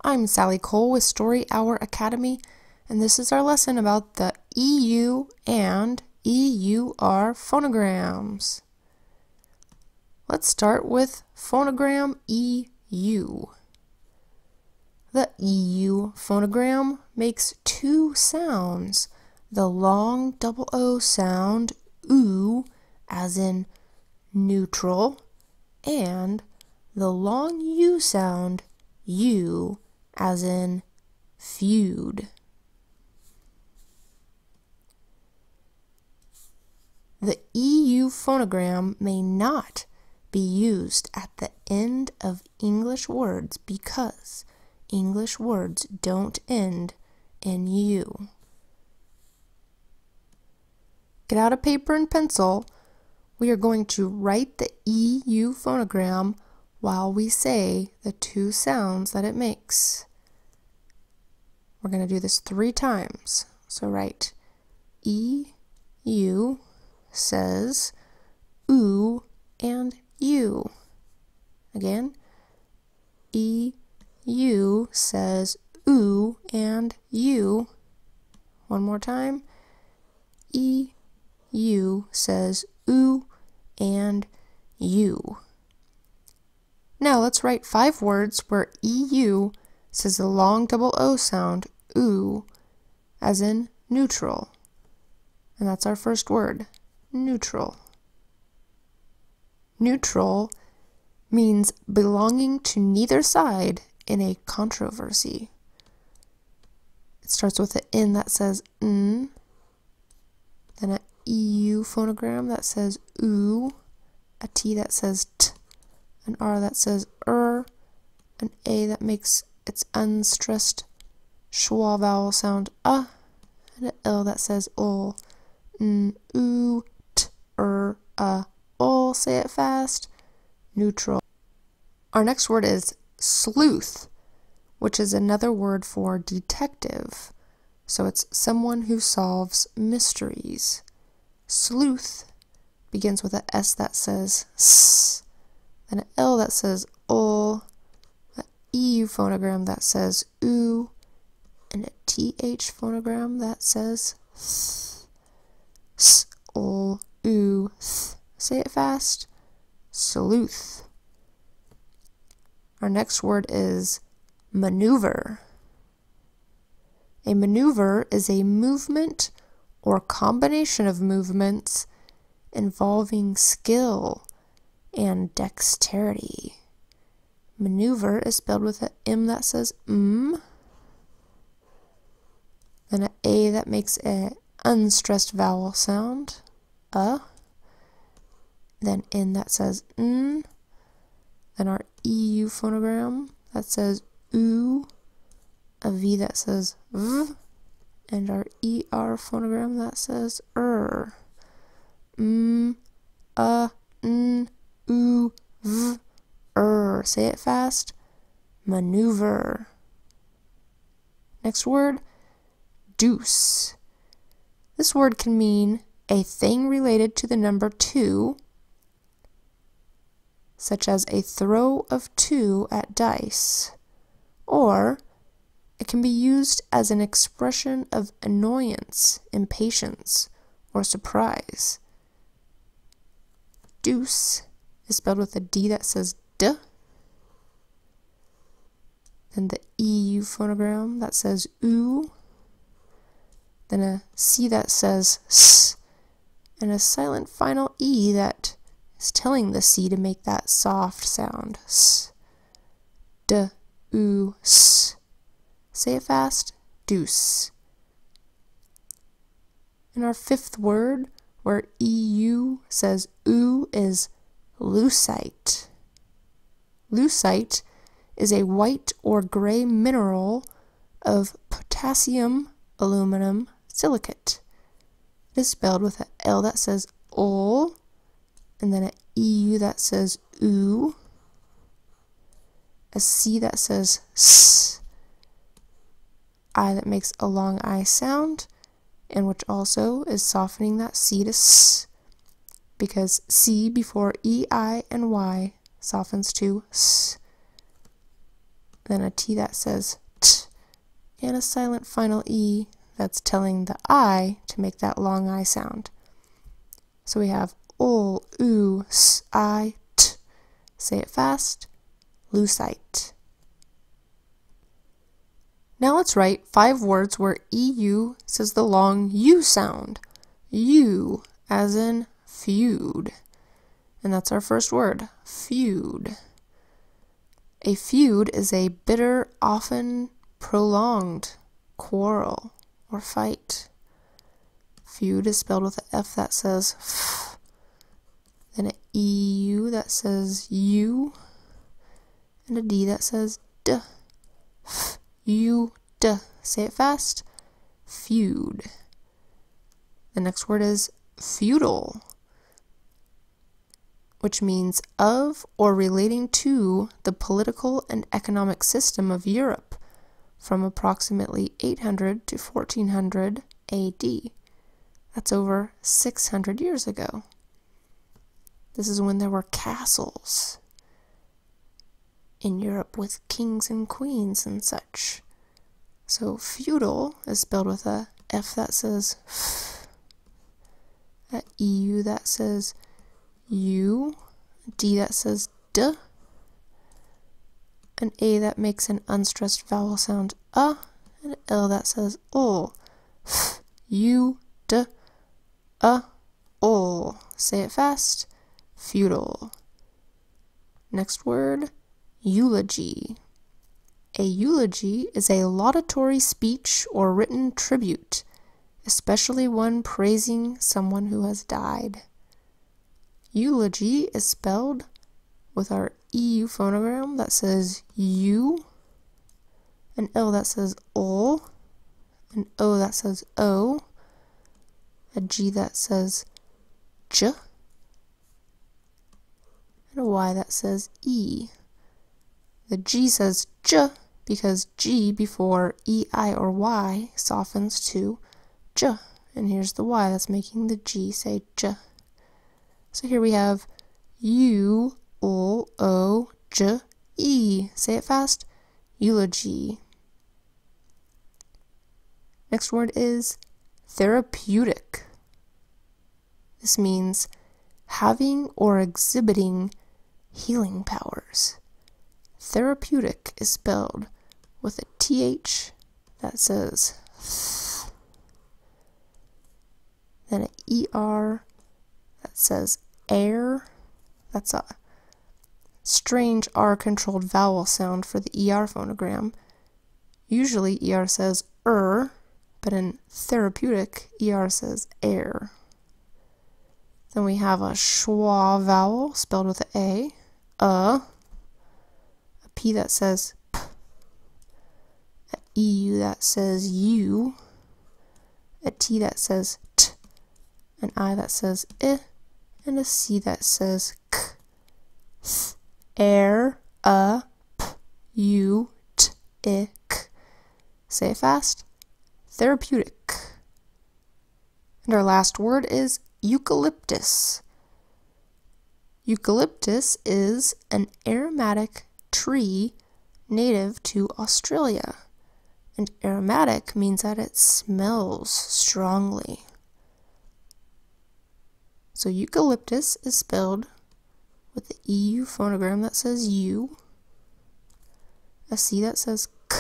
I'm Sally Cole with Story Hour Academy, and this is our lesson about the EU and EUR phonograms. Let's start with phonogram EU. The EU phonogram makes two sounds, the long double O sound oo, as in neutral, and the long U sound U, as in feud. The EU phonogram may not be used at the end of English words because English words don't end in U. Get out a paper and pencil. We are going to write the EU phonogram while we say the two sounds that it makes. We're going to do this 3 times. So write EU says oo and U. Again, EU says oo and U. One more time. EU says oo and U. Now let's write 5 words where EU says the long double O sound, oo, as in neutral. And that's our first word, neutral. Neutral means belonging to neither side in a controversy. It starts with an N that says N, then an EU phonogram that says oo, a T that says T, an R that says an A that makes its unstressed schwa vowel sound and an L that says ul. Oo, t, ul. Say it fast. Neutral. Our next word is sleuth, which is another word for detective. So it's someone who solves mysteries. Sleuth begins with an S that says S, then an L that says ul, an EU phonogram that says oo, and a TH phonogram that says th. S, ul, oo, th. Say it fast. Sleuth. Our next word is maneuver. A maneuver is a movement or combination of movements involving skill and dexterity. Maneuver is spelled with an M that says then an A that makes an unstressed vowel sound, then N that says N, then our EU phonogram that says oo, a V that says V, and our ER phonogram that says n, oo, v, Say it fast. Maneuver. Next word, deuce. This word can mean a thing related to the number 2, such as a throw of 2 at dice, or it can be used as an expression of annoyance, impatience, or surprise. Deuce is spelled with a D that says D, then the EU phonogram that says oo, then a C that says S, and a silent final E that is telling the C to make that soft sound. S, D, oo, S. Say it fast. Deuce. And our 5th word, where EU says oo, is lucite. Lucite is a white or gray mineral of potassium aluminum silicate. It is spelled with an L that says ul, and then an EU that says oo, a C that says S, I that makes a long I sound, and which also is softening that C to S, because C before E, I, and Y softens to S. then a T that says T, and a silent final E that's telling the I to make that long I sound. So we have ol, oo, s, I, t. Say it fast. Lucite. Now let's write 5 words where EU says the long U sound. U, as in feud. And that's our first word, feud. A feud is a bitter, often prolonged quarrel or fight. Feud is spelled with an F that says F, then an EU that says U, and a D that says D. F, U, D. Say it fast. Feud. The next word is feudal, which means of or relating to the political and economic system of Europe from approximately 800 to 1400 AD. That's over 600 years ago. This is when there were castles in Europe with kings and queens and such. So feudal is spelled with a F that says F, a EU that says U, D that says D, an A that makes an unstressed vowel sound and an L that says ol. F, U, D, ol. Say it fast. Feudal. Next word, eulogy. A eulogy is a laudatory speech or written tribute, especially one praising someone who has died. Eulogy is spelled with our EU phonogram that says U, an L that says ol, an O that says O, a G that says J, and a Y that says E. The G says J because G before E, I, or Y softens to J. And here's the Y that's making the G say J. So here we have U, O, O, J, E. Say it fast. Eulogy. Next word is therapeutic. This means having or exhibiting healing powers. Therapeutic is spelled with a TH that says th, then an ER that says air. That's a strange R-controlled vowel sound for the ER phonogram. Usually ER says but in therapeutic, ER says air. Then we have a schwa vowel spelled with an a P that says P, a EU that says U, a T that says T, an I that says I, and a C that says K. Th, air, P, U, T, I, K. Say it fast. Therapeutic. And our last word is eucalyptus. Eucalyptus is an aromatic tree native to Australia. And aromatic means that it smells strongly. So eucalyptus is spelled with the EU phonogram that says U, a C that says K,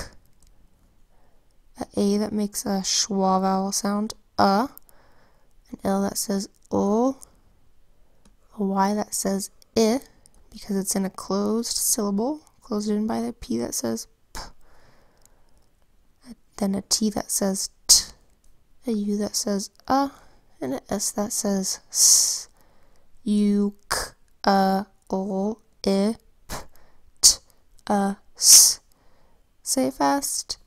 a that makes a schwa vowel sound an L that says ol, a Y that says I, because it's in a closed syllable, closed in by the P that says P, then a T that says T, a U that says and an S that says S. U, K, ol, I, P, T, S. Say it fast.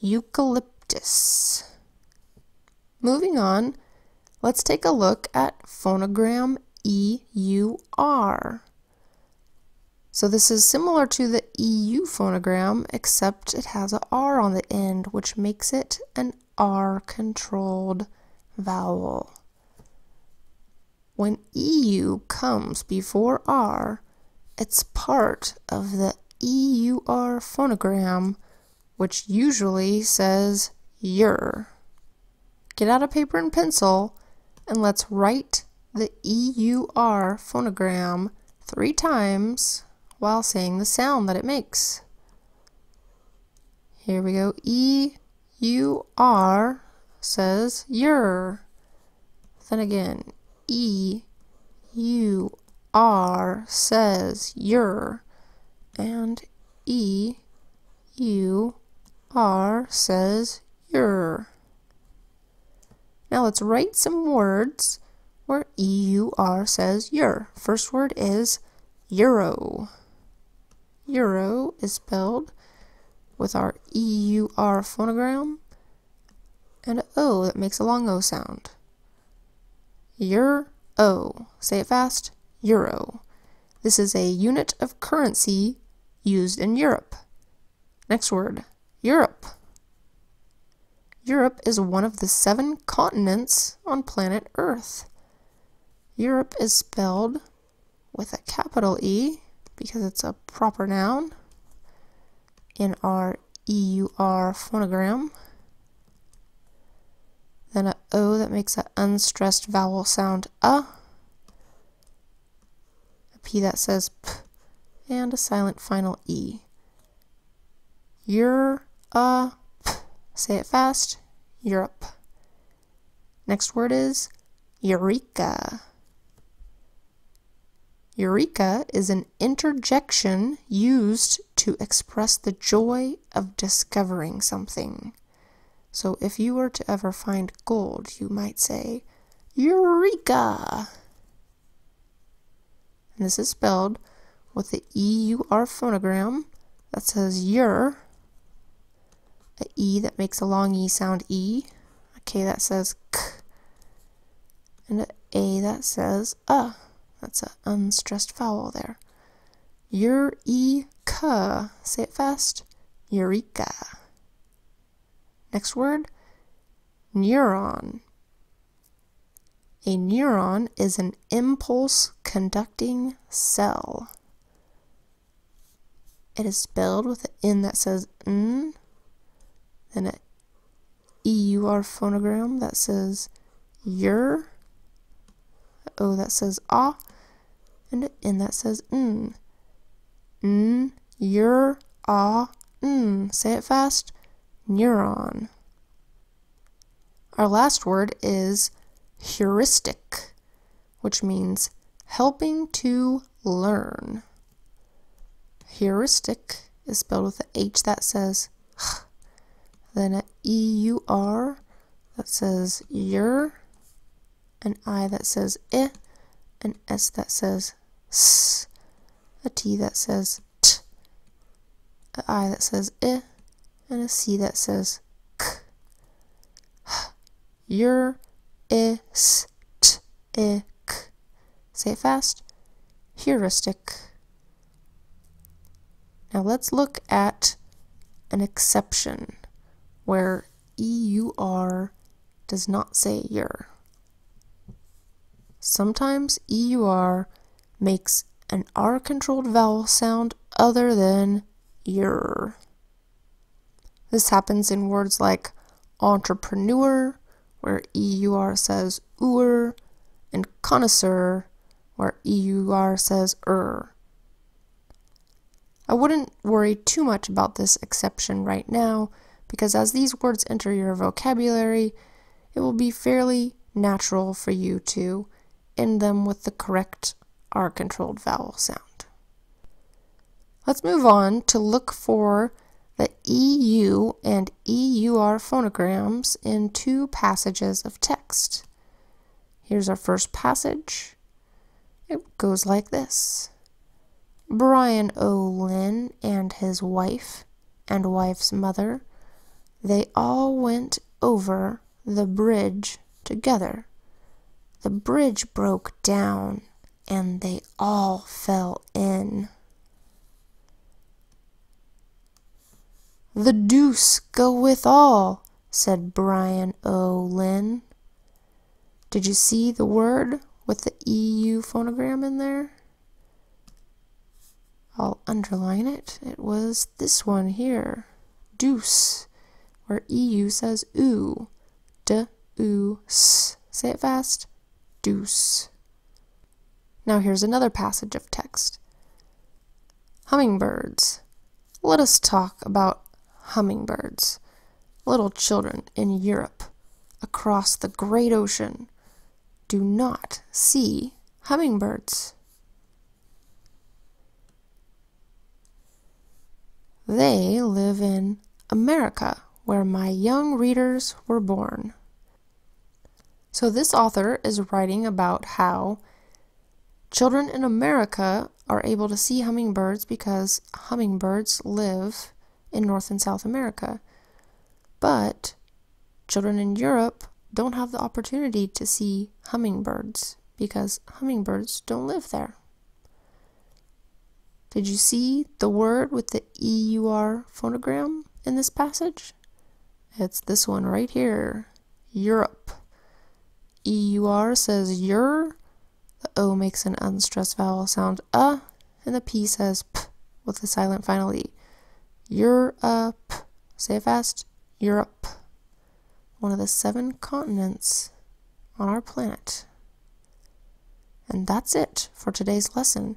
Eucalyptus. Moving on, let's take a look at phonogram EUR. So this is similar to the EU phonogram, except it has an R on the end, which makes it an R-controlled vowel. When EU comes before R, it's part of the EUR phonogram, which usually says EUR. Get out a paper and pencil and let's write the EUR phonogram 3 times while saying the sound that it makes. Here we go. EUR says EUR. Then again, EUR says EUR. And EUR says EUR. Now let's write some words where EUR says EUR. First word is euro. Euro is spelled with our EUR phonogram and an O that makes a long O sound. Euro. Say it fast. Euro. This is a unit of currency used in Europe. Next word, Europe. Europe is one of the 7 continents on planet Earth. Europe is spelled with a capital E because it's a proper noun in our EUR phonogram. Then an O that makes an unstressed vowel sound a P that says P, and a silent final E. Europe. Say it fast. Europe. Next word is Eureka. Eureka is an interjection used to express the joy of discovering something. So if you were to ever find gold, you might say, Eureka! And this is spelled with the EUR phonogram that says EUR, a E that makes a long E sound E, a K that says K, and an A that says That's an unstressed vowel there. Eureka. Say it fast. Eureka. Next word, neuron. A neuron is an impulse-conducting cell. It is spelled with an N that says N, then an EUR phonogram that says EUR, an O that says ah, and an N that says N. N, EUR, ah, N. Say it fast. Neuron. Our last word is heuristic, which means helping to learn. Heuristic is spelled with an H that says H, then an EUR that says EUR, an I that says I, an S that says S, a T that says T, an I that says I, and a C that says K. Heuristic. Say it fast. Heuristic. Now let's look at an exception where EUR does not say EUR. Sometimes EUR makes an R-controlled vowel sound other than EUR. This happens in words like entrepreneur, where EUR says UR, and connoisseur, where EUR says I wouldn't worry too much about this exception right now, because as these words enter your vocabulary, it will be fairly natural for you to end them with the correct R-controlled vowel sound. Let's move on to look for the EU and EUR phonograms in 2 passages of text. Here's our first passage. It goes like this. Brian O'Lynn and his wife and wife's mother, they all went over the bridge together. The bridge broke down and they all fell in. The deuce go with all, said Brian O'Lynn. Did you see the word with the EU phonogram in there? I'll underline it. It was this one here, deuce, where EU says oo, d-oo-s. Say it fast, deuce. Now here's another passage of text. Hummingbirds. Let us talk about hummingbirds. Little children in Europe, across the great ocean, do not see hummingbirds. They live in America, where my young readers were born. So this author is writing about how children in America are able to see hummingbirds because hummingbirds live in North and South America. But children in Europe don't have the opportunity to see hummingbirds because hummingbirds don't live there. Did you see the word with the EUR phonogram in this passage? It's this one right here, Europe. EUR says EUR, the O makes an unstressed vowel sound and the P says P with the silent final E. Europe. Say it fast, Europe. One of the 7 continents on our planet. And that's it for today's lesson.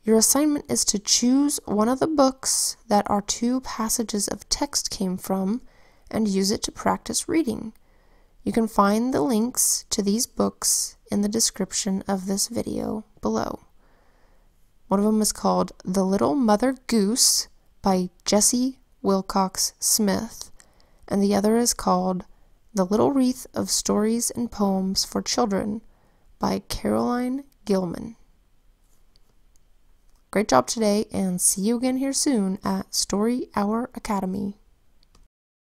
Your assignment is to choose one of the books that our 2 passages of text came from and use it to practice reading. You can find the links to these books in the description of this video below. One of them is called The Little Mother Goose by Jessie Wilcox Smith, and the other is called The Little Wreath of Stories and Poems for Children by Caroline Gilman. Great job today, and see you again here soon at Story Hour Academy.